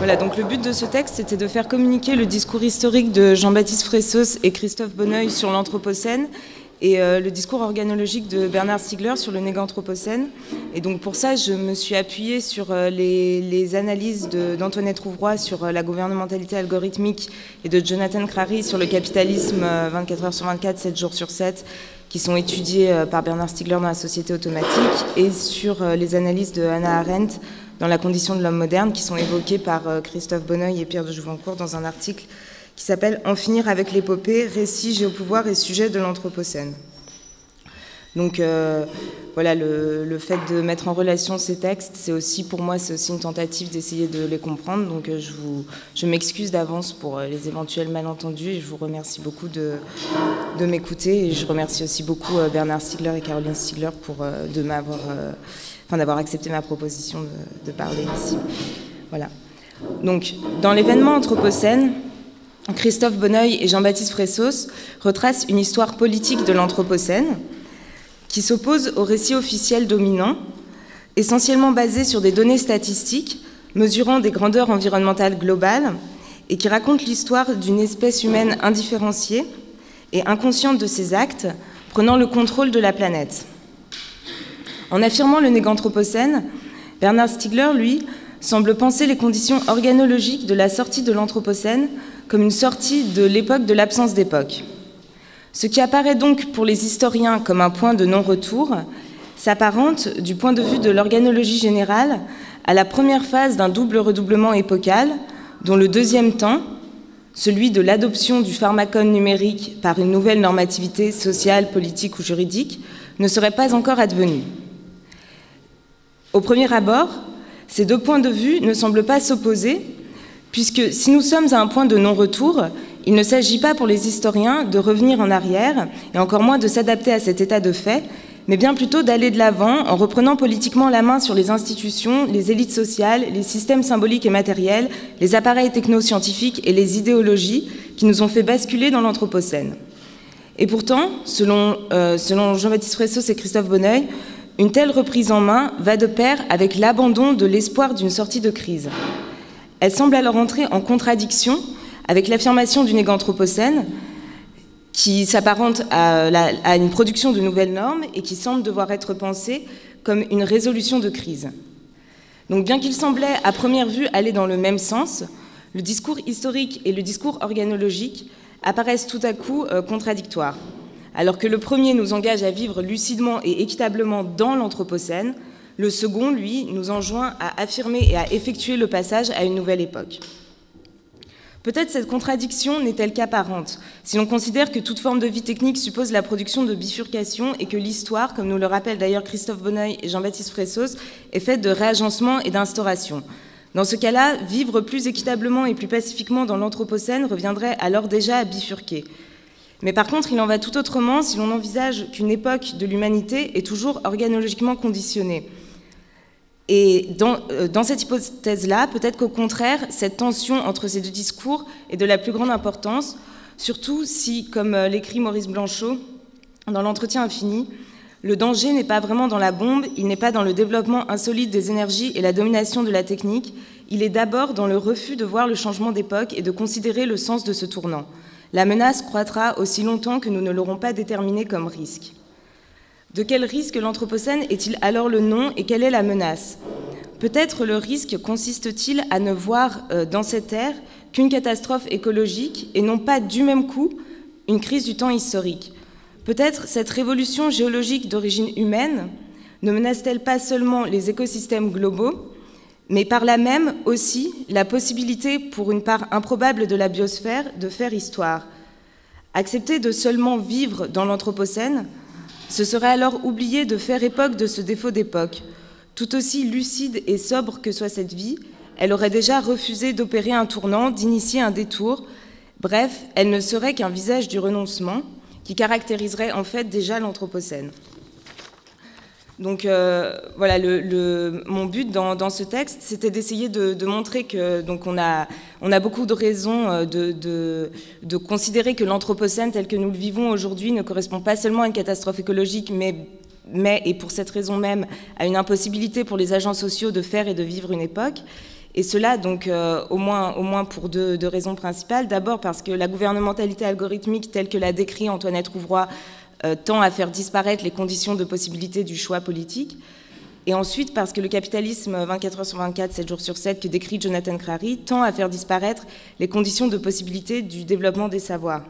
Voilà, donc le but de ce texte, c'était de faire communiquer le discours historique de Jean-Baptiste Fressos et Christophe Bonneuil sur l'Anthropocène et le discours organologique de Bernard Stiegler sur le Néganthropocène. Et donc pour ça, je me suis appuyée sur les analyses d'Antoinette Rouvroy sur la gouvernementalité algorithmique et de Jonathan Crary sur le capitalisme 24 heures sur 24, 7 jours sur 7, qui sont étudiées par Bernard Stiegler dans la société automatique, et sur les analyses de Hannah Arendt dans la condition de l'homme moderne, qui sont évoquées par Christophe Bonneuil et Pierre de Jouvencourt dans un article qui s'appelle « En finir avec l'épopée, récit, géopouvoir et sujet de l'Anthropocène ». Donc voilà, le fait de mettre en relation ces textes, c'est aussi, pour moi, c'est aussi une tentative d'essayer de les comprendre. Donc je m'excuse d'avance pour les éventuels malentendus et je vous remercie beaucoup de m'écouter. Et je remercie aussi beaucoup Bernard Stiegler et Caroline Stiegler d'avoir accepté ma proposition de parler ici. Voilà. Donc, dans l'événement Anthropocène, Christophe Bonneuil et Jean-Baptiste Fressos retracent une histoire politique de l'Anthropocène qui s'oppose au récit officiel dominant, essentiellement basé sur des données statistiques mesurant des grandeurs environnementales globales et qui raconte l'histoire d'une espèce humaine indifférenciée et inconsciente de ses actes, prenant le contrôle de la planète. En affirmant le Néganthropocène, Bernard Stiegler, lui, semble penser les conditions organologiques de la sortie de l'Anthropocène comme une sortie de l'époque de l'absence d'époque. Ce qui apparaît donc pour les historiens comme un point de non-retour s'apparente, du point de vue de l'organologie générale, à la première phase d'un double redoublement épocal, dont le deuxième temps, celui de l'adoption du pharmacone numérique par une nouvelle normativité sociale, politique ou juridique, ne serait pas encore advenu. Au premier abord, ces deux points de vue ne semblent pas s'opposer, puisque si nous sommes à un point de non-retour, il ne s'agit pas pour les historiens de revenir en arrière, et encore moins de s'adapter à cet état de fait, mais bien plutôt d'aller de l'avant en reprenant politiquement la main sur les institutions, les élites sociales, les systèmes symboliques et matériels, les appareils technoscientifiques et les idéologies qui nous ont fait basculer dans l'Anthropocène. Et pourtant, selon Jean-Baptiste Fressos et Christophe Bonneuil, une telle reprise en main va de pair avec l'abandon de l'espoir d'une sortie de crise. Elle semble alors entrer en contradiction avec l'affirmation du Néganthropocène, qui s'apparente à une production de nouvelles normes et qui semble devoir être pensée comme une résolution de crise. Donc bien qu'il semblait à première vue aller dans le même sens, le discours historique et le discours organologique apparaissent tout à coup contradictoires. Alors que le premier nous engage à vivre lucidement et équitablement dans l'Anthropocène, le second, lui, nous enjoint à affirmer et à effectuer le passage à une nouvelle époque. Peut-être cette contradiction n'est-elle qu'apparente, si l'on considère que toute forme de vie technique suppose la production de bifurcations et que l'histoire, comme nous le rappellent d'ailleurs Christophe Bonneuil et Jean-Baptiste Fressos, est faite de réagencement et d'instauration. Dans ce cas-là, vivre plus équitablement et plus pacifiquement dans l'Anthropocène reviendrait alors déjà à bifurquer. Mais par contre, il en va tout autrement si l'on envisage qu'une époque de l'humanité est toujours organologiquement conditionnée. Et dans cette hypothèse-là, peut-être qu'au contraire, cette tension entre ces deux discours est de la plus grande importance, surtout si, comme l'écrit Maurice Blanchot dans l'Entretien infini, le danger n'est pas vraiment dans la bombe, il n'est pas dans le développement insolite des énergies et la domination de la technique, il est d'abord dans le refus de voir le changement d'époque et de considérer le sens de ce tournant. La menace croîtra aussi longtemps que nous ne l'aurons pas déterminé comme risque. De quel risque l'Anthropocène est-il alors le nom et quelle est la menace? Peut-être le risque consiste-t-il à ne voir dans cette ère qu'une catastrophe écologique et non pas du même coup une crise du temps historique. Peut-être cette révolution géologique d'origine humaine ne menace-t-elle pas seulement les écosystèmes globaux, mais par là même aussi la possibilité pour une part improbable de la biosphère de faire histoire. Accepter de seulement vivre dans l'Anthropocène, ce serait alors oublier de faire époque de ce défaut d'époque. Tout aussi lucide et sobre que soit cette vie, elle aurait déjà refusé d'opérer un tournant, d'initier un détour. Bref, elle ne serait qu'un visage du renoncement qui caractériserait en fait déjà l'Anthropocène. Donc voilà, mon but dans ce texte, c'était d'essayer de montrer que donc on a beaucoup de raisons de considérer que l'Anthropocène tel que nous le vivons aujourd'hui ne correspond pas seulement à une catastrophe écologique, mais et pour cette raison même, à une impossibilité pour les agents sociaux de faire et de vivre une époque. Et cela, donc, au moins pour deux raisons principales. D'abord parce que la gouvernementalité algorithmique telle que l'a décrit Antoinette Rouvroy tend à faire disparaître les conditions de possibilité du choix politique. Et ensuite parce que le capitalisme 24 heures sur 24, 7 jours sur 7, que décrit Jonathan Crary, tend à faire disparaître les conditions de possibilité du développement des savoirs.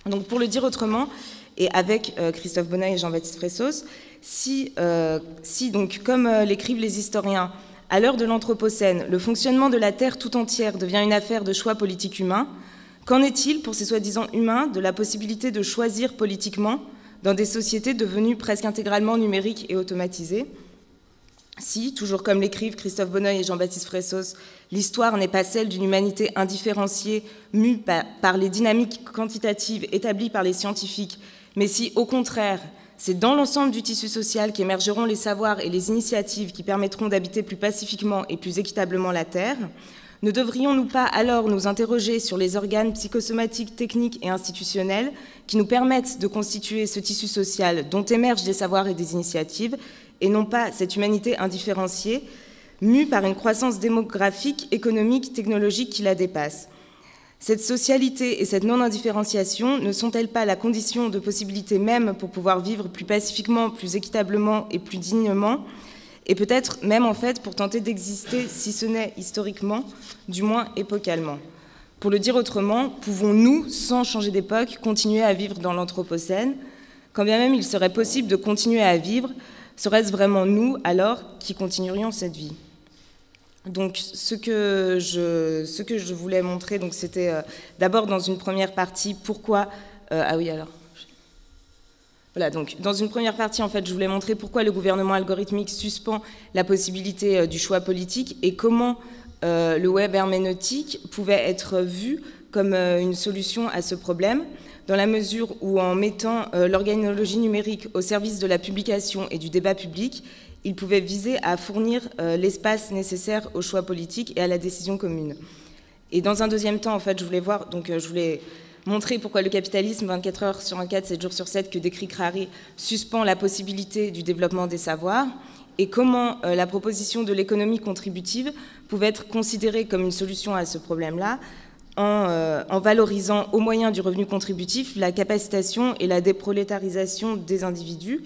Donc pour le dire autrement, et avec Christophe Bonneuil et Jean-Baptiste Fressos, si donc, comme l'écrivent les historiens, à l'heure de l'Anthropocène, le fonctionnement de la Terre tout entière devient une affaire de choix politiques humains, qu'en est-il pour ces soi-disant humains de la possibilité de choisir politiquement dans des sociétés devenues presque intégralement numériques et automatisées? Si, toujours comme l'écrivent Christophe Bonneuil et Jean-Baptiste Fressos, l'histoire n'est pas celle d'une humanité indifférenciée, mue par les dynamiques quantitatives établies par les scientifiques, mais si, au contraire, c'est dans l'ensemble du tissu social qu'émergeront les savoirs et les initiatives qui permettront d'habiter plus pacifiquement et plus équitablement la Terre, ne devrions-nous pas alors nous interroger sur les organes psychosomatiques, techniques et institutionnels qui nous permettent de constituer ce tissu social dont émergent des savoirs et des initiatives, et non pas cette humanité indifférenciée, mue par une croissance démographique, économique, technologique qui la dépasse? Cette socialité et cette non-indifférenciation ne sont-elles pas la condition de possibilité même pour pouvoir vivre plus pacifiquement, plus équitablement et plus dignement, et peut-être même en fait pour tenter d'exister, si ce n'est historiquement, du moins épocalement? Pour le dire autrement, pouvons-nous, sans changer d'époque, continuer à vivre dans l'Anthropocène? Quand bien même il serait possible de continuer à vivre, serait-ce vraiment nous, alors, qui continuerions cette vie? Donc, ce que je voulais montrer, donc, c'était d'abord dans une première partie, pourquoi... ah oui, alors... Voilà, donc, dans une première partie, en fait, je voulais montrer pourquoi le gouvernement algorithmique suspend la possibilité du choix politique et comment le web herméneutique pouvait être vu comme une solution à ce problème, dans la mesure où, en mettant l'organologie numérique au service de la publication et du débat public, il pouvait viser à fournir l'espace nécessaire au choix politique et à la décision commune. Et dans un deuxième temps, en fait, je voulais montrer pourquoi le capitalisme, 24 heures sur 24, 7 jours sur 7, que décrit Crary, suspend la possibilité du développement des savoirs, et comment la proposition de l'économie contributive pouvait être considérée comme une solution à ce problème-là, en valorisant au moyen du revenu contributif la capacitation et la déprolétarisation des individus,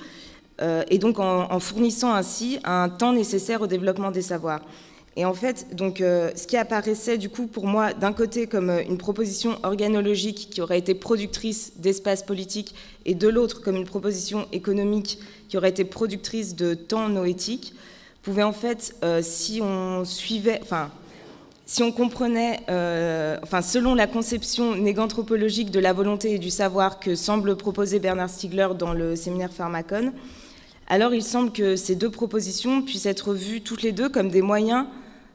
et donc en fournissant ainsi un temps nécessaire au développement des savoirs. Et en fait, donc, ce qui apparaissait du coup pour moi d'un côté comme une proposition organologique qui aurait été productrice d'espace politique et de l'autre comme une proposition économique qui aurait été productrice de temps noétique, pouvait en fait, si on comprenait, selon la conception néganthropologique de la volonté et du savoir que semble proposer Bernard Stiegler dans le séminaire Pharmacon, alors il semble que ces deux propositions puissent être vues toutes les deux comme des moyens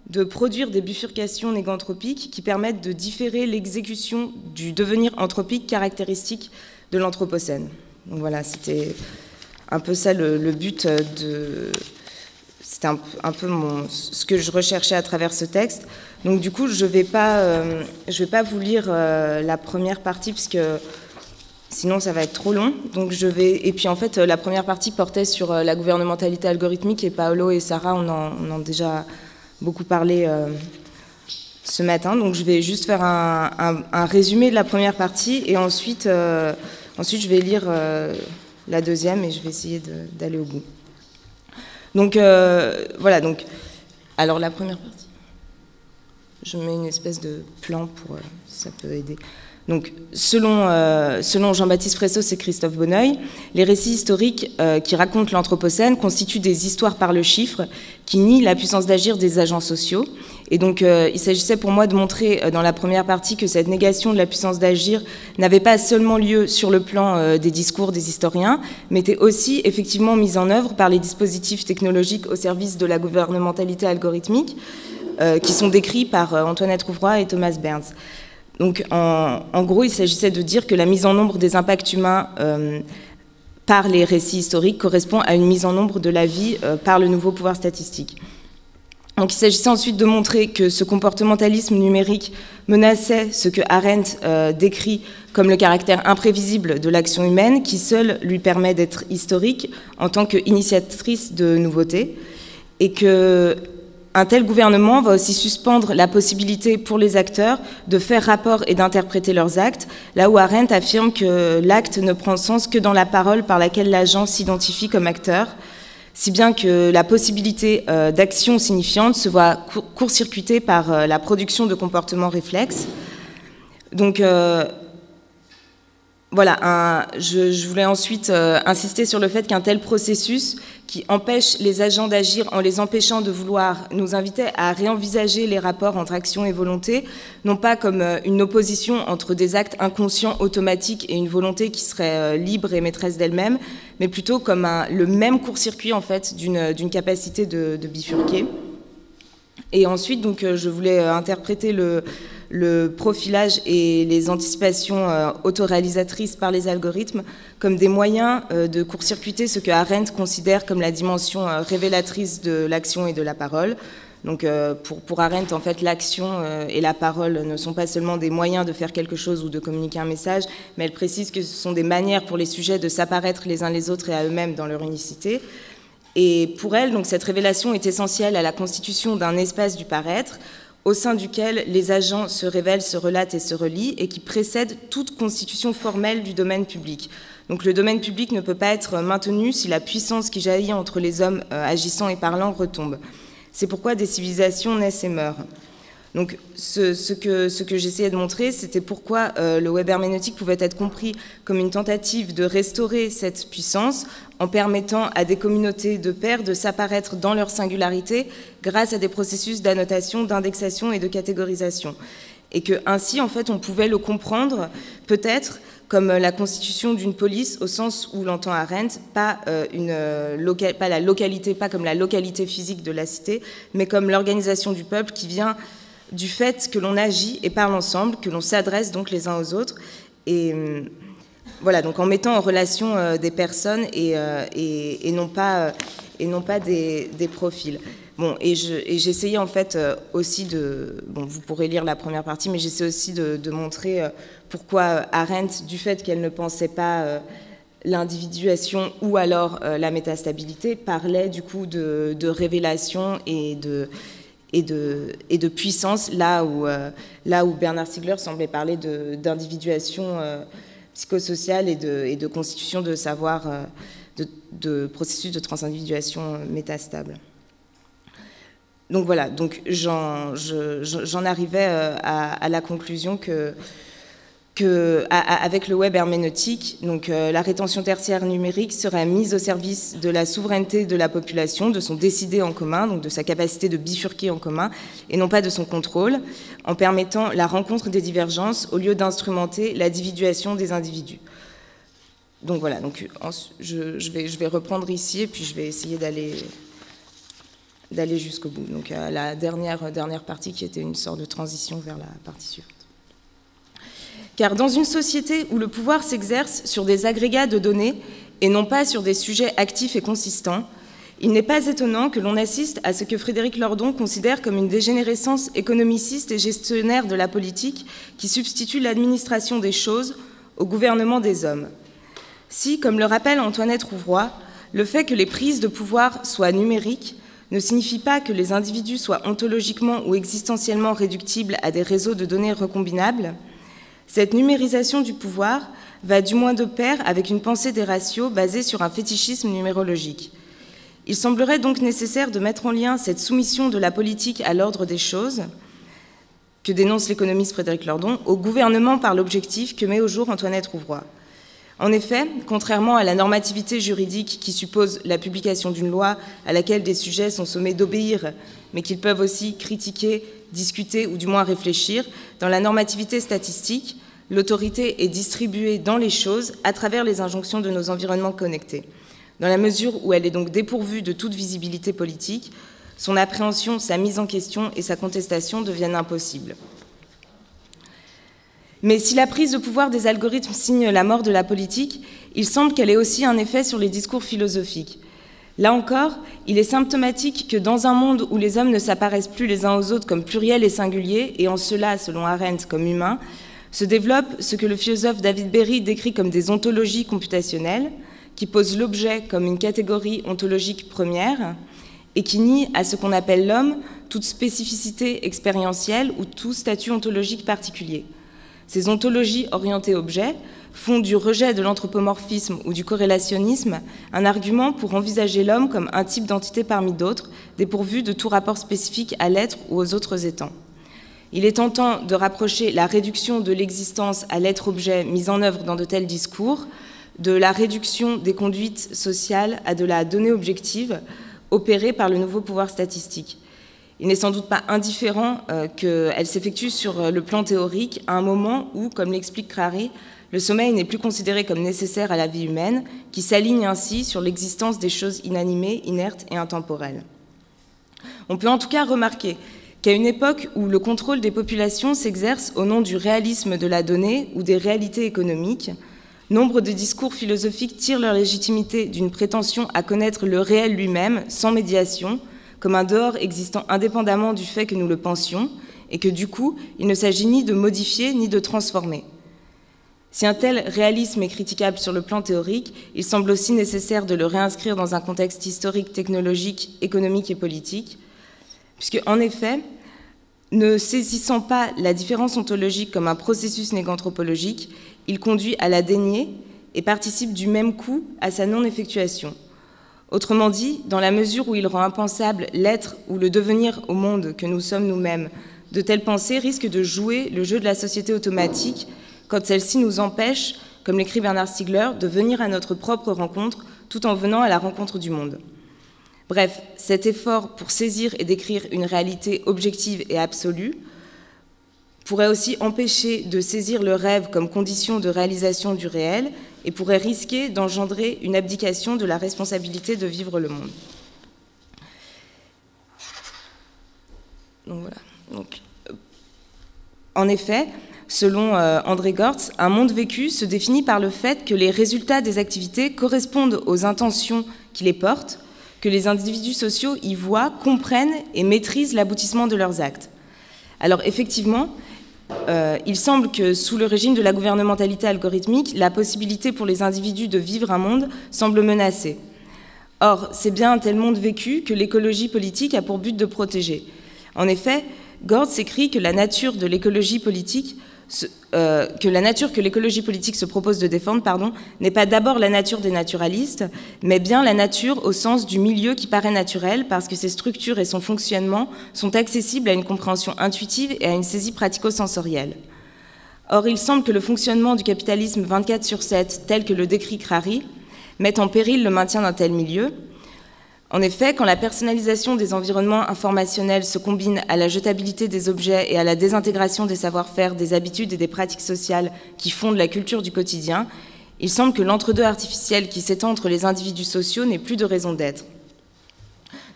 de produire des bifurcations néganthropiques qui permettent de différer l'exécution du devenir anthropique caractéristique de l'Anthropocène. Donc voilà, c'était un peu ça le but de... C'était un peu ce que je recherchais à travers ce texte. Donc du coup, je vais pas vous lire la première partie, puisque sinon ça va être trop long. Donc et puis en fait, la première partie portait sur la gouvernementalité algorithmique, et Paolo et Sarah on en déjà beaucoup parlé ce matin. Donc je vais juste faire un résumé de la première partie, et ensuite je vais lire la deuxième, et je vais essayer d'aller au bout. Donc voilà, alors la première partie, je mets une espèce de plan pour ça peut aider. Donc selon Jean-Baptiste Fressos et Christophe Bonneuil, les récits historiques qui racontent l'Anthropocène constituent des histoires par le chiffre qui nient la puissance d'agir des agents sociaux. Et donc il s'agissait pour moi de montrer dans la première partie que cette négation de la puissance d'agir n'avait pas seulement lieu sur le plan des discours des historiens, mais était aussi effectivement mise en œuvre par les dispositifs technologiques au service de la gouvernementalité algorithmique, qui sont décrits par Antoinette Rouvroy et Thomas Berns. Donc en gros, il s'agissait de dire que la mise en ombre des impacts humains par les récits historiques correspond à une mise en ombre de la vie par le nouveau pouvoir statistique. Donc il s'agissait ensuite de montrer que ce comportementalisme numérique menaçait ce que Arendt décrit comme le caractère imprévisible de l'action humaine, qui seul lui permet d'être historique en tant qu'initiatrice de nouveautés, et que un tel gouvernement va aussi suspendre la possibilité pour les acteurs de faire rapport et d'interpréter leurs actes, là où Arendt affirme que l'acte ne prend sens que dans la parole par laquelle l'agent s'identifie comme acteur, si bien que la possibilité d'action signifiante se voit court-circuitée par la production de comportements réflexes. Donc, voilà, je voulais ensuite insister sur le fait qu'un tel processus qui empêche les agents d'agir en les empêchant de vouloir nous invitait à réenvisager les rapports entre action et volonté, non pas comme une opposition entre des actes inconscients automatiques et une volonté qui serait libre et maîtresse d'elle-même, mais plutôt comme le même court-circuit en fait d'une capacité de bifurquer. Et ensuite, donc, je voulais interpréter le profilage et les anticipations autoréalisatrices par les algorithmes comme des moyens de court-circuiter ce que Arendt considère comme la dimension révélatrice de l'action et de la parole. Donc pour Arendt, en fait, l'action et la parole ne sont pas seulement des moyens de faire quelque chose ou de communiquer un message, mais elle précise que ce sont des manières pour les sujets de s'apparaître les uns les autres et à eux-mêmes dans leur unicité. Et pour elle, donc, cette révélation est essentielle à la constitution d'un espace du paraître, au sein duquel les agents se révèlent, se relatent et se relient, et qui précède toute constitution formelle du domaine public. Donc le domaine public ne peut pas être maintenu si la puissance qui jaillit entre les hommes agissant et parlant retombe. C'est pourquoi des civilisations naissent et meurent. Donc ce que j'essayais de montrer, c'était pourquoi le web herméneutique pouvait être compris comme une tentative de restaurer cette puissance en permettant à des communautés de pairs de s'apparaître dans leur singularité grâce à des processus d'annotation, d'indexation et de catégorisation. Et que ainsi, en fait, on pouvait le comprendre peut-être comme la constitution d'une police au sens où l'entend Arendt, pas la localité, pas comme la localité physique de la cité, mais comme l'organisation du peuple qui vient du fait que l'on agit et parle ensemble, que l'on s'adresse donc les uns aux autres. Et voilà, donc en mettant en relation des personnes et non pas des profils. Bon, et j'essayais en fait aussi de... Bon, vous pourrez lire la première partie, mais j'essaie aussi de montrer pourquoi Arendt, du fait qu'elle ne pensait pas l'individuation ou alors la métastabilité, parlait du coup de révélation et de puissance, là où Bernard Stiegler semblait parler d'individuation psychosociale et de constitution de savoir, de processus de transindividuation métastable. Donc voilà, donc j'en arrivais à la conclusion avec le web herméneutique, donc la rétention tertiaire numérique serait mise au service de la souveraineté de la population, de son décider en commun, donc de sa capacité de bifurquer en commun, et non pas de son contrôle, en permettant la rencontre des divergences au lieu d'instrumenter l'individuation des individus. Donc voilà, donc je vais reprendre ici et puis je vais essayer d'aller jusqu'au bout. Donc à la dernière partie qui était une sorte de transition vers la partie suivante. Car dans une société où le pouvoir s'exerce sur des agrégats de données et non pas sur des sujets actifs et consistants, il n'est pas étonnant que l'on assiste à ce que Frédéric Lordon considère comme une dégénérescence économiciste et gestionnaire de la politique qui substitue l'administration des choses au gouvernement des hommes. Si, comme le rappelle Antoinette Rouvroy, le fait que les prises de pouvoir soient numériques ne signifie pas que les individus soient ontologiquement ou existentiellement réductibles à des réseaux de données recombinables, cette numérisation du pouvoir va du moins de pair avec une pensée des ratios basée sur un fétichisme numérologique. Il semblerait donc nécessaire de mettre en lien cette soumission de la politique à l'ordre des choses, que dénonce l'économiste Frédéric Lordon, au gouvernement par l'objectif que met au jour Antoinette Rouvroy. En effet, contrairement à la normativité juridique qui suppose la publication d'une loi à laquelle des sujets sont sommés d'obéir, mais qu'ils peuvent aussi critiquer, discuter ou du moins réfléchir, dans la normativité statistique, l'autorité est distribuée dans les choses à travers les injonctions de nos environnements connectés. Dans la mesure où elle est donc dépourvue de toute visibilité politique, son appréhension, sa mise en question et sa contestation deviennent impossibles. Mais si la prise de pouvoir des algorithmes signe la mort de la politique, il semble qu'elle ait aussi un effet sur les discours philosophiques. Là encore, il est symptomatique que dans un monde où les hommes ne s'apparaissent plus les uns aux autres comme pluriels et singuliers, et en cela, selon Arendt, comme humains, se développe ce que le philosophe David Berry décrit comme des ontologies computationnelles, qui posent l'objet comme une catégorie ontologique première, et qui nie à ce qu'on appelle l'homme toute spécificité expérientielle ou tout statut ontologique particulier. Ces ontologies orientées objet font du rejet de l'anthropomorphisme ou du corrélationnisme un argument pour envisager l'homme comme un type d'entité parmi d'autres, dépourvu de tout rapport spécifique à l'être ou aux autres étangs. Il est tentant de rapprocher la réduction de l'existence à l'être-objet mise en œuvre dans de tels discours de la réduction des conduites sociales à de la donnée objective opérée par le nouveau pouvoir statistique. Il n'est sans doute pas indifférent qu'elle s'effectue sur le plan théorique à un moment où, comme l'explique Crary, le sommeil n'est plus considéré comme nécessaire à la vie humaine, qui s'aligne ainsi sur l'existence des choses inanimées, inertes et intemporelles. On peut en tout cas remarquer qu'à une époque où le contrôle des populations s'exerce au nom du réalisme de la donnée ou des réalités économiques, nombre de discours philosophiques tirent leur légitimité d'une prétention à connaître le réel lui-même sans médiation, comme un dehors existant indépendamment du fait que nous le pensions, et que du coup, il ne s'agit ni de modifier ni de transformer. Si un tel réalisme est critiquable sur le plan théorique, il semble aussi nécessaire de le réinscrire dans un contexte historique, technologique, économique et politique, puisque, en effet, ne saisissant pas la différence ontologique comme un processus néganthropologique, il conduit à la dénier et participe du même coup à sa non-effectuation. Autrement dit, dans la mesure où il rend impensable l'être ou le devenir au monde que nous sommes nous-mêmes, de telles pensées risquent de jouer le jeu de la société automatique quand celle-ci nous empêche, comme l'écrit Bernard Stiegler, de venir à notre propre rencontre tout en venant à la rencontre du monde. Bref, cet effort pour saisir et décrire une réalité objective et absolue pourrait aussi empêcher de saisir le rêve comme condition de réalisation du réel et pourrait risquer d'engendrer une abdication de la responsabilité de vivre le monde. Donc voilà. En effet, selon André Gortz, un monde vécu se définit par le fait que les résultats des activités correspondent aux intentions qui les portent, que les individus sociaux y voient, comprennent et maîtrisent l'aboutissement de leurs actes. Alors effectivement, il semble que sous le régime de la gouvernementalité algorithmique, la possibilité pour les individus de vivre un monde semble menacée. Or, c'est bien un tel monde vécu que l'écologie politique a pour but de protéger. En effet, Gortz écrit que la nature de l'écologie politique que l'écologie politique se propose de défendre, n'est pas d'abord la nature des naturalistes, mais bien la nature au sens du milieu qui paraît naturel, parce que ses structures et son fonctionnement sont accessibles à une compréhension intuitive et à une saisie pratico-sensorielle. Or, il semble que le fonctionnement du capitalisme 24/7, tel que le décrit Crary, mette en péril le maintien d'un tel milieu. En effet, quand la personnalisation des environnements informationnels se combine à la jetabilité des objets et à la désintégration des savoir-faire, des habitudes et des pratiques sociales qui fondent la culture du quotidien, il semble que l'entre-deux artificiel qui s'étend entre les individus sociaux n'ait plus de raison d'être.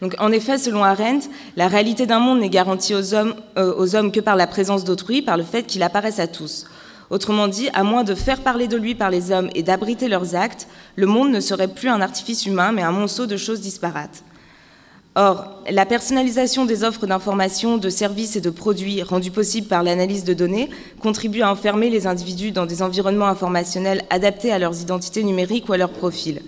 Donc, en effet, selon Arendt, la réalité d'un monde n'est garantie aux hommes que par la présence d'autrui, par le fait qu'il apparaisse à tous. Autrement dit, à moins de faire parler de lui par les hommes et d'abriter leurs actes, le monde ne serait plus un artifice humain, mais un monceau de choses disparates. Or, la personnalisation des offres d'informations, de services et de produits rendue possible par l'analyse de données contribue à enfermer les individus dans des environnements informationnels adaptés à leurs identités numériques ou à leur profil.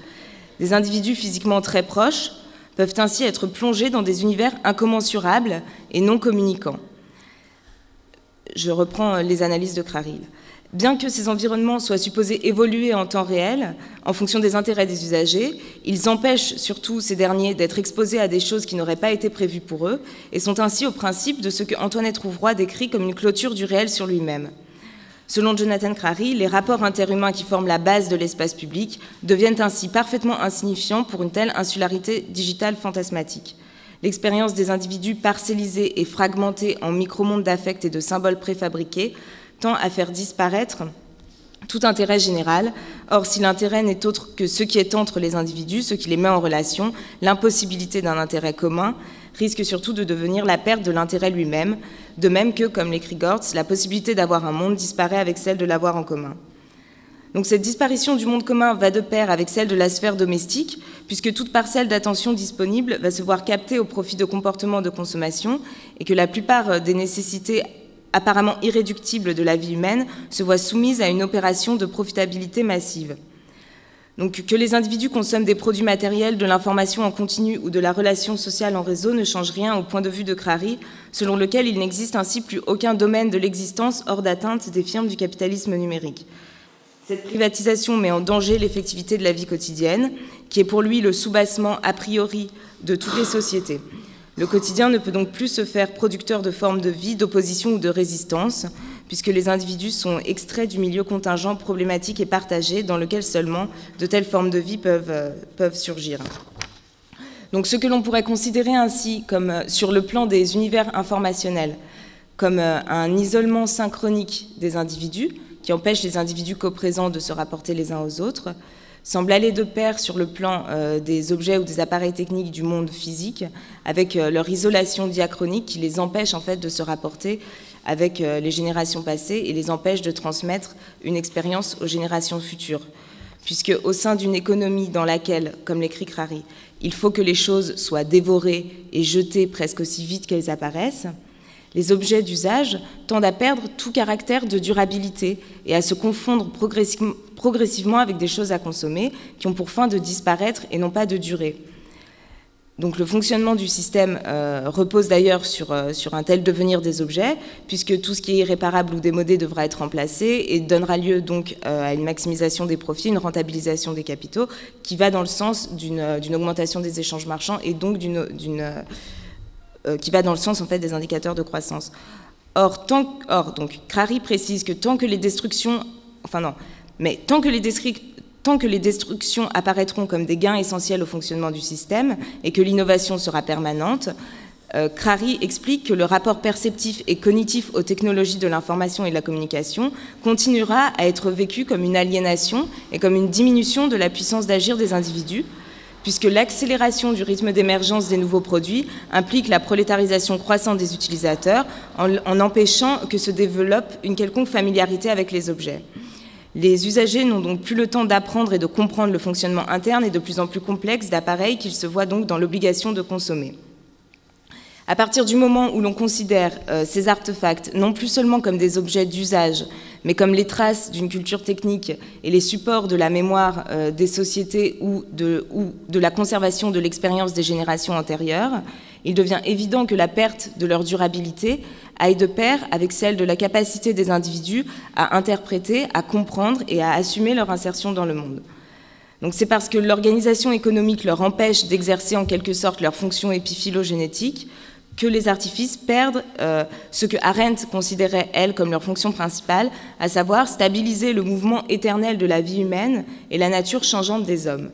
Des individus physiquement très proches peuvent ainsi être plongés dans des univers incommensurables et non communicants. Je reprends les analyses de Crary. Bien que ces environnements soient supposés évoluer en temps réel, en fonction des intérêts des usagers, ils empêchent surtout ces derniers d'être exposés à des choses qui n'auraient pas été prévues pour eux et sont ainsi au principe de ce que Antoinette Rouvroy décrit comme une clôture du réel sur lui-même. Selon Jonathan Crary, les rapports interhumains qui forment la base de l'espace public deviennent ainsi parfaitement insignifiants pour une telle insularité digitale fantasmatique. L'expérience des individus parcellisés et fragmentés en micro-mondes d'affects et de symboles préfabriqués tend à faire disparaître tout intérêt général. Or, si l'intérêt n'est autre que ce qui est entre les individus, ce qui les met en relation, l'impossibilité d'un intérêt commun risque surtout de devenir la perte de l'intérêt lui-même, de même que, comme l'écrit Gortz, la possibilité d'avoir un monde disparaît avec celle de l'avoir en commun. Donc cette disparition du monde commun va de pair avec celle de la sphère domestique, puisque toute parcelle d'attention disponible va se voir captée au profit de comportements de consommation et que la plupart des nécessités apparemment irréductibles de la vie humaine se voient soumises à une opération de profitabilité massive. Donc, que les individus consomment des produits matériels, de l'information en continu ou de la relation sociale en réseau ne change rien au point de vue de Crary, selon lequel il n'existe ainsi plus aucun domaine de l'existence hors d'atteinte des firmes du capitalisme numérique. Cette privatisation met en danger l'effectivité de la vie quotidienne, qui est pour lui le soubassement a priori de toutes les sociétés. Le quotidien ne peut donc plus se faire producteur de formes de vie, d'opposition ou de résistance, puisque les individus sont extraits du milieu contingent, problématique et partagé, dans lequel seulement de telles formes de vie peuvent surgir. Donc ce que l'on pourrait considérer ainsi comme, sur le plan des univers informationnels, comme un isolement synchronique des individus, qui empêche les individus coprésents de se rapporter les uns aux autres, semble aller de pair sur le plan des objets ou des appareils techniques du monde physique, avec leur isolation diachronique qui les empêche en fait de se rapporter avec les générations passées et les empêche de transmettre une expérience aux générations futures. Puisque au sein d'une économie dans laquelle, comme l'écrit Crary, il faut que les choses soient dévorées et jetées presque aussi vite qu'elles apparaissent, les objets d'usage tendent à perdre tout caractère de durabilité et à se confondre progressivement avec des choses à consommer qui ont pour fin de disparaître et non pas de durer. Donc le fonctionnement du système repose d'ailleurs sur un tel devenir des objets, puisque tout ce qui est irréparable ou démodé devra être remplacé et donnera lieu donc à une maximisation des profits, une rentabilisation des capitaux, qui va dans le sens d'une augmentation des échanges marchands et donc qui va dans le sens en fait des indicateurs de croissance. Or, donc Crary précise que tant que les destructions apparaîtront comme des gains essentiels au fonctionnement du système et que l'innovation sera permanente, Crary explique que le rapport perceptif et cognitif aux technologies de l'information et de la communication continuera à être vécu comme une aliénation et comme une diminution de la puissance d'agir des individus, puisque l'accélération du rythme d'émergence des nouveaux produits implique la prolétarisation croissante des utilisateurs en empêchant que se développe une quelconque familiarité avec les objets. Les usagers n'ont donc plus le temps d'apprendre et de comprendre le fonctionnement interne et de plus en plus complexe d'appareils qu'ils se voient donc dans l'obligation de consommer. À partir du moment où l'on considère ces artefacts non plus seulement comme des objets d'usage, mais comme les traces d'une culture technique et les supports de la mémoire des sociétés ou de la conservation de l'expérience des générations antérieures, il devient évident que la perte de leur durabilité aille de pair avec celle de la capacité des individus à interpréter, à comprendre et à assumer leur insertion dans le monde. Donc c'est parce que l'organisation économique leur empêche d'exercer en quelque sorte leur fonction épiphylogénétique que les artifices perdent ce que Arendt considérait, elle, comme leur fonction principale, à savoir stabiliser le mouvement éternel de la vie humaine et la nature changeante des hommes.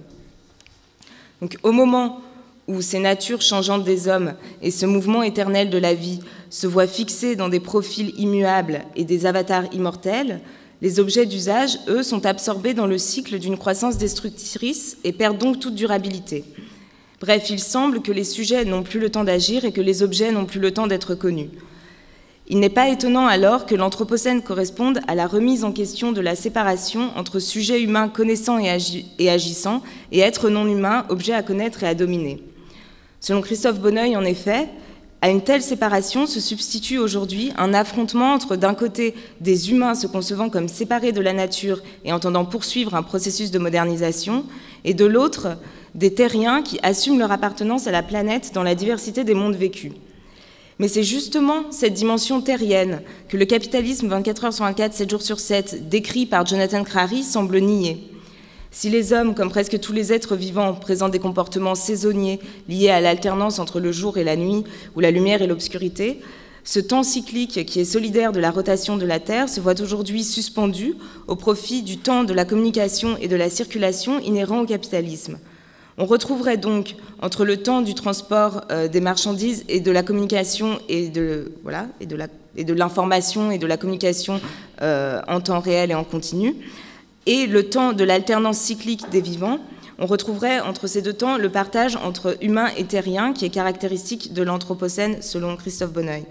Donc, au moment où ces natures changeantes des hommes et ce mouvement éternel de la vie se voient fixés dans des profils immuables et des avatars immortels, les objets d'usage, eux, sont absorbés dans le cycle d'une croissance destructrice et perdent donc toute durabilité. Bref, il semble que les sujets n'ont plus le temps d'agir et que les objets n'ont plus le temps d'être connus. Il n'est pas étonnant alors que l'Anthropocène corresponde à la remise en question de la séparation entre sujet humain connaissant et agissant et être non humain, objet à connaître et à dominer. Selon Christophe Bonneuil, en effet, à une telle séparation se substitue aujourd'hui un affrontement entre, d'un côté, des humains se concevant comme séparés de la nature et entendant poursuivre un processus de modernisation, et de l'autre, des terriens qui assument leur appartenance à la planète dans la diversité des mondes vécus. Mais c'est justement cette dimension terrienne que le capitalisme 24 heures sur 24, 7 jours sur 7, décrit par Jonathan Crary, semble nier. Si les hommes, comme presque tous les êtres vivants, présentent des comportements saisonniers liés à l'alternance entre le jour et la nuit, ou la lumière et l'obscurité, ce temps cyclique qui est solidaire de la rotation de la Terre se voit aujourd'hui suspendu au profit du temps de la communication et de la circulation inhérent au capitalisme. On retrouverait donc, entre le temps du transport des marchandises et de la communication et de l'information et de la communication en temps réel et en continu, et le temps de l'alternance cyclique des vivants, on retrouverait entre ces deux temps le partage entre humain et terrien qui est caractéristique de l'Anthropocène selon Christophe Bonneuil.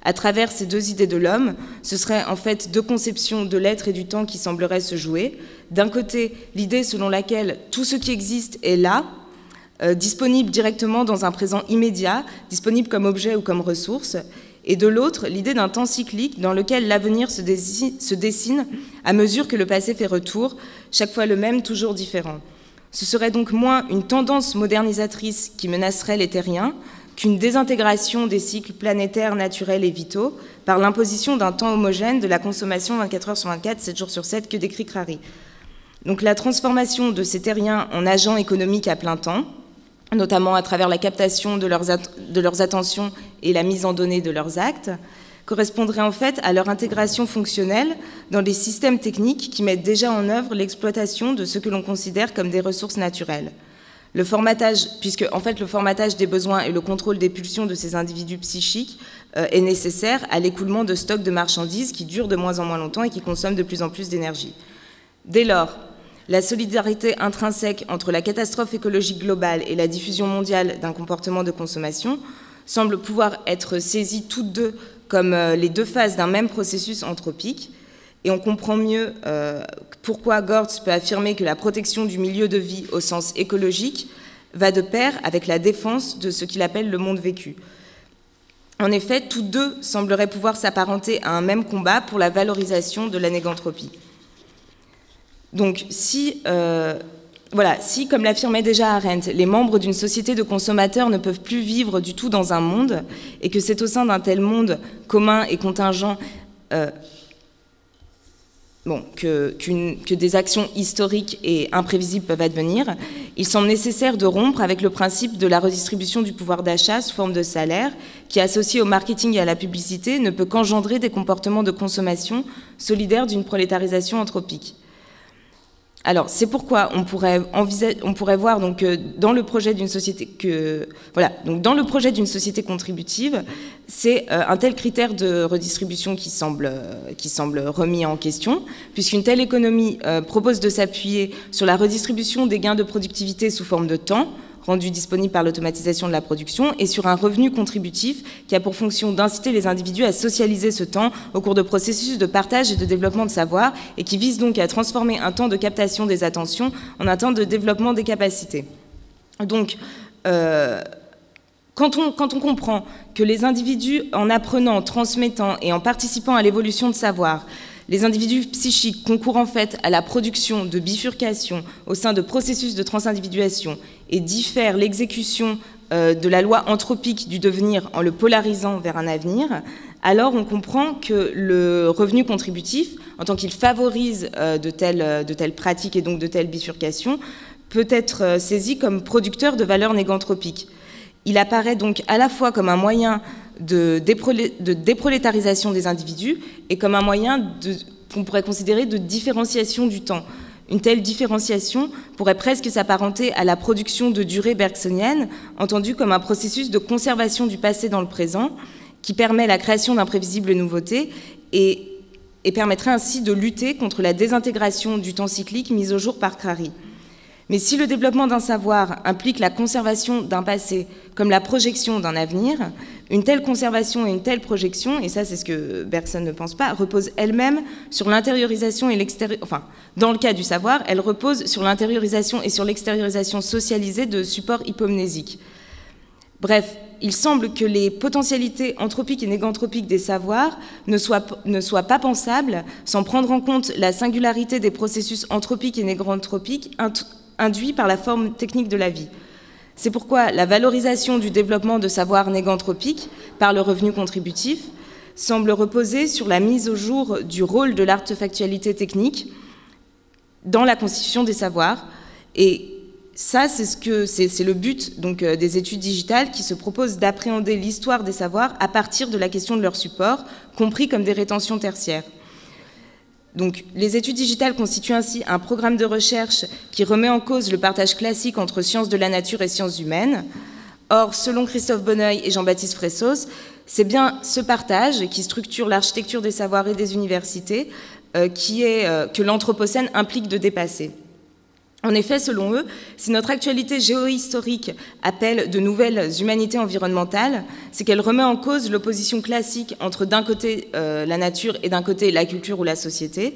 À travers ces deux idées de l'homme, ce seraient en fait deux conceptions de l'être et du temps qui sembleraient se jouer. D'un côté, l'idée selon laquelle tout ce qui existe est là, disponible directement dans un présent immédiat, disponible comme objet ou comme ressource, et de l'autre, l'idée d'un temps cyclique dans lequel l'avenir se dessine à mesure que le passé fait retour, chaque fois le même, toujours différent. Ce serait donc moins une tendance modernisatrice qui menacerait les terriens qu'une désintégration des cycles planétaires, naturels et vitaux par l'imposition d'un temps homogène de la consommation 24 heures sur 24, 7 jours sur 7 que décrit Crary. Donc la transformation de ces terriens en agents économiques à plein temps, notamment à travers la captation de leurs attentions et la mise en données de leurs actes, correspondrait en fait à leur intégration fonctionnelle dans des systèmes techniques qui mettent déjà en œuvre l'exploitation de ce que l'on considère comme des ressources naturelles. Le formatage, puisque en fait le formatage des besoins et le contrôle des pulsions de ces individus psychiques est nécessaire à l'écoulement de stocks de marchandises qui durent de moins en moins longtemps et qui consomment de plus en plus d'énergie. Dès lors, la solidarité intrinsèque entre la catastrophe écologique globale et la diffusion mondiale d'un comportement de consommation semble pouvoir être saisie toutes deux comme les deux phases d'un même processus anthropique. Et on comprend mieux pourquoi Gortz peut affirmer que la protection du milieu de vie au sens écologique va de pair avec la défense de ce qu'il appelle le monde vécu. En effet, toutes deux sembleraient pouvoir s'apparenter à un même combat pour la valorisation de la négantropie. Donc, si, comme l'affirmait déjà Arendt, les membres d'une société de consommateurs ne peuvent plus vivre du tout dans un monde, et que c'est au sein d'un tel monde commun et contingent que des actions historiques et imprévisibles peuvent advenir, il semble nécessaire de rompre avec le principe de la redistribution du pouvoir d'achat sous forme de salaire, qui, associé au marketing et à la publicité, ne peut qu'engendrer des comportements de consommation solidaires d'une prolétarisation anthropique. Alors, c'est pourquoi on pourrait voir donc, dans le projet d'une société contributive, c'est un tel critère de redistribution qui semble remis en question, puisqu'une telle économie propose de s'appuyer sur la redistribution des gains de productivité sous forme de temps, rendu disponible par l'automatisation de la production, et sur un revenu contributif qui a pour fonction d'inciter les individus à socialiser ce temps au cours de processus de partage et de développement de savoir, et qui vise donc à transformer un temps de captation des attentions en un temps de développement des capacités. Donc, quand on comprend que les individus, en apprenant, transmettant et en participant à l'évolution de savoir, les individus psychiques concourent en fait à la production de bifurcation au sein de processus de transindividuation et diffèrent l'exécution de la loi anthropique du devenir en le polarisant vers un avenir, alors on comprend que le revenu contributif, en tant qu'il favorise de telles pratiques et donc de telles bifurcations, peut être saisi comme producteur de valeurs néganthropiques. Il apparaît donc à la fois comme un moyen de déprolétarisation des individus et comme un moyen qu'on pourrait considérer de différenciation du temps. Une telle différenciation pourrait presque s'apparenter à la production de durée bergsonienne, entendue comme un processus de conservation du passé dans le présent, qui permet la création d'imprévisibles nouveautés et permettrait ainsi de lutter contre la désintégration du temps cyclique mise au jour par Crary. Mais si le développement d'un savoir implique la conservation d'un passé comme la projection d'un avenir, une telle conservation et une telle projection, et ça c'est ce que Bergson ne pense pas, repose elle-même sur l'intériorisation et l'extériorisation, enfin, dans le cas du savoir, elle repose sur l'intériorisation et sur l'extériorisation socialisée de supports hypomnésiques. Bref, il semble que les potentialités anthropiques et néganthropiques des savoirs ne soient pas pensables sans prendre en compte la singularité des processus anthropiques et néganthropiques induits par la forme technique de la vie. C'est pourquoi la valorisation du développement de savoirs néganthropiques par le revenu contributif semble reposer sur la mise au jour du rôle de l'artefactualité technique dans la constitution des savoirs. Et ça, c'est le but donc, des études digitales qui se proposent d'appréhender l'histoire des savoirs à partir de la question de leur support, compris comme des rétentions tertiaires. Donc, les études digitales constituent ainsi un programme de recherche qui remet en cause le partage classique entre sciences de la nature et sciences humaines. Or, selon Christophe Bonneuil et Jean-Baptiste Fressos, c'est bien ce partage qui structure l'architecture des savoirs et des universités que l'Anthropocène implique de dépasser. En effet, selon eux, si notre actualité géohistorique appelle de nouvelles humanités environnementales, c'est qu'elle remet en cause l'opposition classique entre d'un côté la nature et d'un côté la culture ou la société.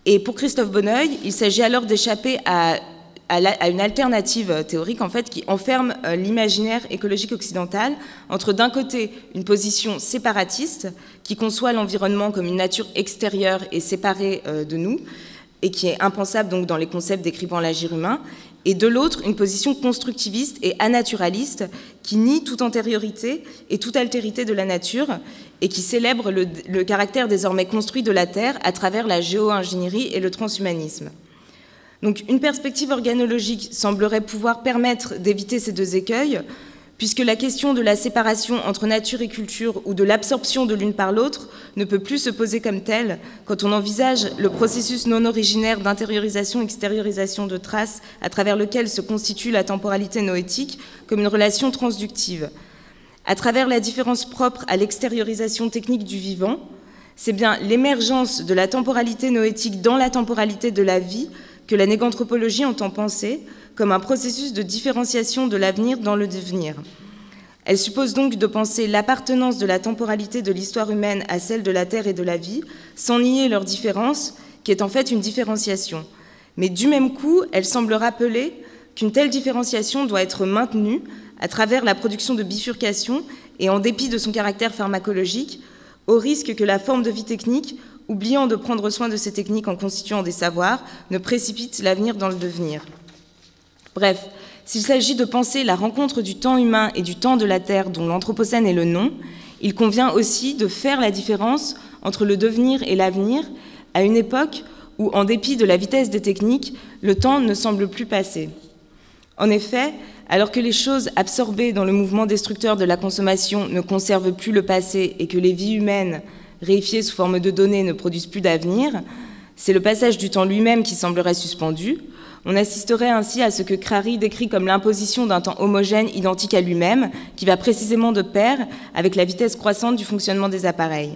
Et pour Christophe Bonneuil, il s'agit alors d'échapper à à une alternative théorique en fait, qui enferme l'imaginaire écologique occidental entre d'un côté une position séparatiste qui conçoit l'environnement comme une nature extérieure et séparée de nous et qui est impensable donc dans les concepts décrivant l'agir humain, et de l'autre une position constructiviste et anaturaliste qui nie toute antériorité et toute altérité de la nature et qui célèbre le caractère désormais construit de la Terre à travers la géo-ingénierie et le transhumanisme. Donc une perspective organologique semblerait pouvoir permettre d'éviter ces deux écueils, puisque la question de la séparation entre nature et culture ou de l'absorption de l'une par l'autre ne peut plus se poser comme telle quand on envisage le processus non originaire d'intériorisation-extériorisation de traces à travers lequel se constitue la temporalité noétique comme une relation transductive. À travers la différence propre à l'extériorisation technique du vivant, c'est bien l'émergence de la temporalité noétique dans la temporalité de la vie que la néganthropologie entend penser comme un processus de différenciation de l'avenir dans le devenir. Elle suppose donc de penser l'appartenance de la temporalité de l'histoire humaine à celle de la Terre et de la vie, sans nier leur différence, qui est en fait une différenciation. Mais du même coup, elle semble rappeler qu'une telle différenciation doit être maintenue à travers la production de bifurcation et en dépit de son caractère pharmacologique, au risque que la forme de vie technique, oubliant de prendre soin de ces techniques en constituant des savoirs, ne précipite l'avenir dans le devenir. Bref, s'il s'agit de penser la rencontre du temps humain et du temps de la Terre dont l'Anthropocène est le nom, il convient aussi de faire la différence entre le devenir et l'avenir à une époque où, en dépit de la vitesse des techniques, le temps ne semble plus passer. En effet, alors que les choses absorbées dans le mouvement destructeur de la consommation ne conservent plus le passé et que les vies humaines, réifiées sous forme de données, ne produisent plus d'avenir, c'est le passage du temps lui-même qui semblerait suspendu. On assisterait ainsi à ce que Crary décrit comme l'imposition d'un temps homogène identique à lui-même, qui va précisément de pair avec la vitesse croissante du fonctionnement des appareils.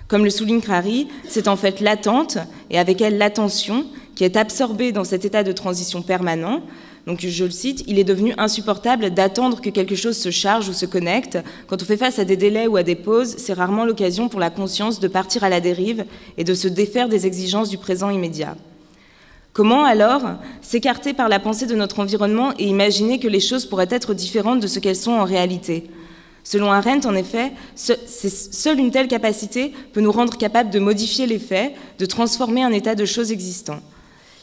Comme le souligne Crary, c'est en fait l'attente, et avec elle l'attention, qui est absorbée dans cet état de transition permanent. Donc, je le cite, « Il est devenu insupportable d'attendre que quelque chose se charge ou se connecte. Quand on fait face à des délais ou à des pauses, c'est rarement l'occasion pour la conscience de partir à la dérive et de se défaire des exigences du présent immédiat. » Comment alors s'écarter par la pensée de notre environnement et imaginer que les choses pourraient être différentes de ce qu'elles sont en réalité ? Selon Arendt, en effet, seule une telle capacité peut nous rendre capables de modifier les faits, de transformer un état de choses existant.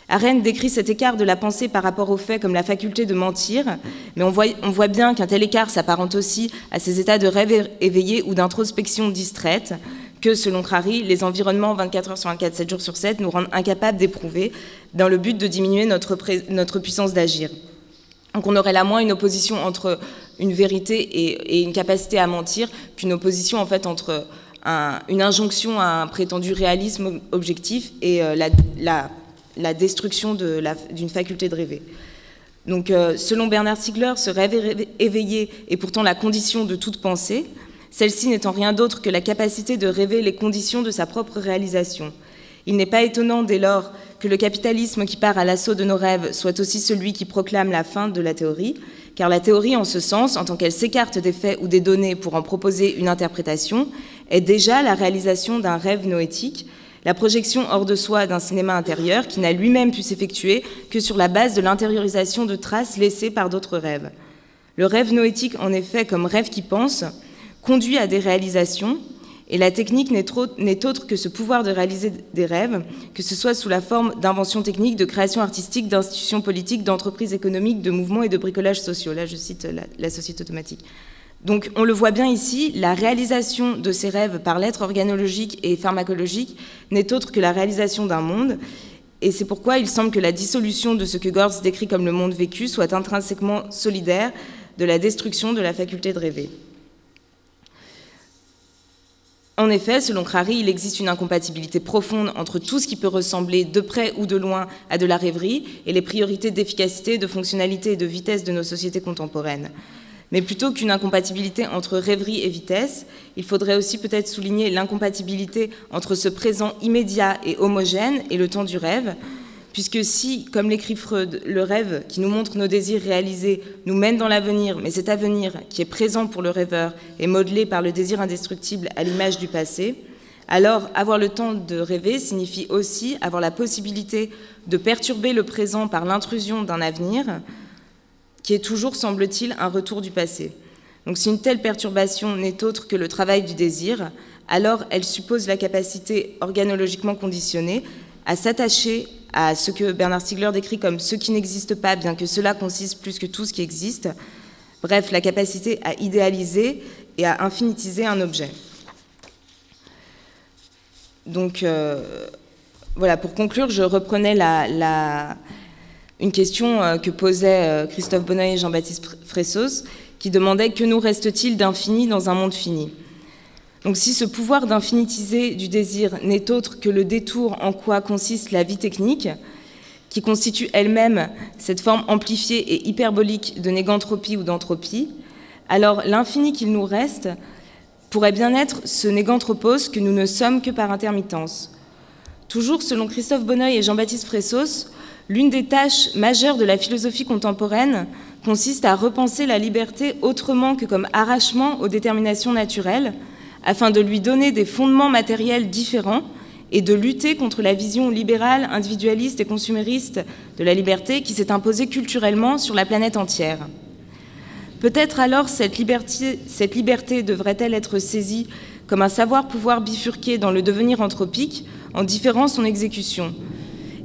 Arendt décrit cet écart de la pensée par rapport aux faits comme la faculté de mentir, mais on voit bien qu'un tel écart s'apparente aussi à ces états de rêve éveillé ou d'introspection distraite que, selon Crary, les environnements 24 heures sur 24, 7 jours sur 7 nous rendent incapables d'éprouver dans le but de diminuer notre puissance d'agir. Donc on aurait là moins une opposition entre une vérité et une capacité à mentir qu'une opposition en fait entre une injonction à un prétendu réalisme objectif et la destruction d'une faculté de rêver. Donc, selon Bernard Stiegler, ce rêve éveillé est pourtant la condition de toute pensée, celle-ci n'étant rien d'autre que la capacité de rêver les conditions de sa propre réalisation. Il n'est pas étonnant dès lors que le capitalisme qui part à l'assaut de nos rêves soit aussi celui qui proclame la fin de la théorie, car la théorie, en ce sens, en tant qu'elle s'écarte des faits ou des données pour en proposer une interprétation, est déjà la réalisation d'un rêve noétique, la projection hors de soi d'un cinéma intérieur qui n'a lui-même pu s'effectuer que sur la base de l'intériorisation de traces laissées par d'autres rêves. Le rêve noétique, en effet, comme rêve qui pense, conduit à des réalisations, et la technique n'est autre que ce pouvoir de réaliser des rêves, que ce soit sous la forme d'inventions techniques, de création artistique, d'institutions politiques, d'entreprises économiques, de mouvements et de bricolages sociaux. Là, je cite la société automatique. Donc, on le voit bien ici, la réalisation de ces rêves par l'être organologique et pharmacologique n'est autre que la réalisation d'un monde, et c'est pourquoi il semble que la dissolution de ce que Gortz décrit comme le monde vécu soit intrinsèquement solidaire de la destruction de la faculté de rêver. En effet, selon Crary, il existe une incompatibilité profonde entre tout ce qui peut ressembler de près ou de loin à de la rêverie et les priorités d'efficacité, de fonctionnalité et de vitesse de nos sociétés contemporaines. Mais plutôt qu'une incompatibilité entre rêverie et vitesse, il faudrait aussi peut-être souligner l'incompatibilité entre ce présent immédiat et homogène et le temps du rêve, puisque si, comme l'écrit Freud, le rêve qui nous montre nos désirs réalisés nous mène dans l'avenir, mais cet avenir qui est présent pour le rêveur est modelé par le désir indestructible à l'image du passé, Alors, avoir le temps de rêver signifie aussi avoir la possibilité de perturber le présent par l'intrusion d'un avenir qui est toujours, semble-t-il, un retour du passé. Donc si une telle perturbation n'est autre que le travail du désir, alors elle suppose la capacité organologiquement conditionnée à s'attacher à ce que Bernard Stiegler décrit comme ce qui n'existe pas, bien que cela consiste plus que tout ce qui existe. Bref, la capacité à idéaliser et à infinitiser un objet. Donc, voilà, pour conclure, je reprenais une question que posaient Christophe Bonneuil et Jean-Baptiste Fressos, qui demandaient « Que nous reste-t-il d'infini dans un monde fini ?» Donc si ce pouvoir d'infinitiser du désir n'est autre que le détour en quoi consiste la vie technique, qui constitue elle-même cette forme amplifiée et hyperbolique de négantropie ou d'entropie, alors l'infini qu'il nous reste pourrait bien être ce négantropos que nous ne sommes que par intermittence. Toujours selon Christophe Bonneuil et Jean-Baptiste Fressos, l'une des tâches majeures de la philosophie contemporaine consiste à repenser la liberté autrement que comme arrachement aux déterminations naturelles, afin de lui donner des fondements matériels différents et de lutter contre la vision libérale, individualiste et consumériste de la liberté qui s'est imposée culturellement sur la planète entière. Peut-être alors cette liberté devrait-elle être saisie comme un savoir-pouvoir bifurqué dans le devenir anthropique en différant son exécution.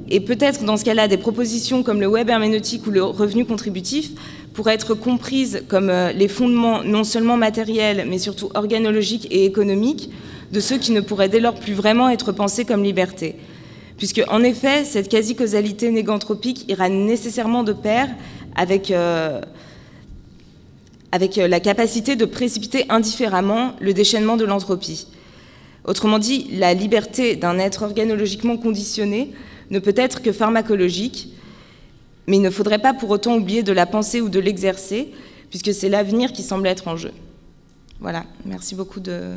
Et peut-être dans ce cas-là, des propositions comme le web herméneutique ou le revenu contributif pourraient être comprises comme les fondements non seulement matériels, mais surtout organologiques et économiques de ceux qui ne pourraient dès lors plus vraiment être pensés comme liberté. Puisque, en effet, cette quasi-causalité néganthropique ira nécessairement de pair avec la capacité de précipiter indifféremment le déchaînement de l'entropie. Autrement dit, la liberté d'un être organologiquement conditionné ne peut être que pharmacologique, mais il ne faudrait pas pour autant oublier de la penser ou de l'exercer, puisque c'est l'avenir qui semble être en jeu. Voilà, merci beaucoup de...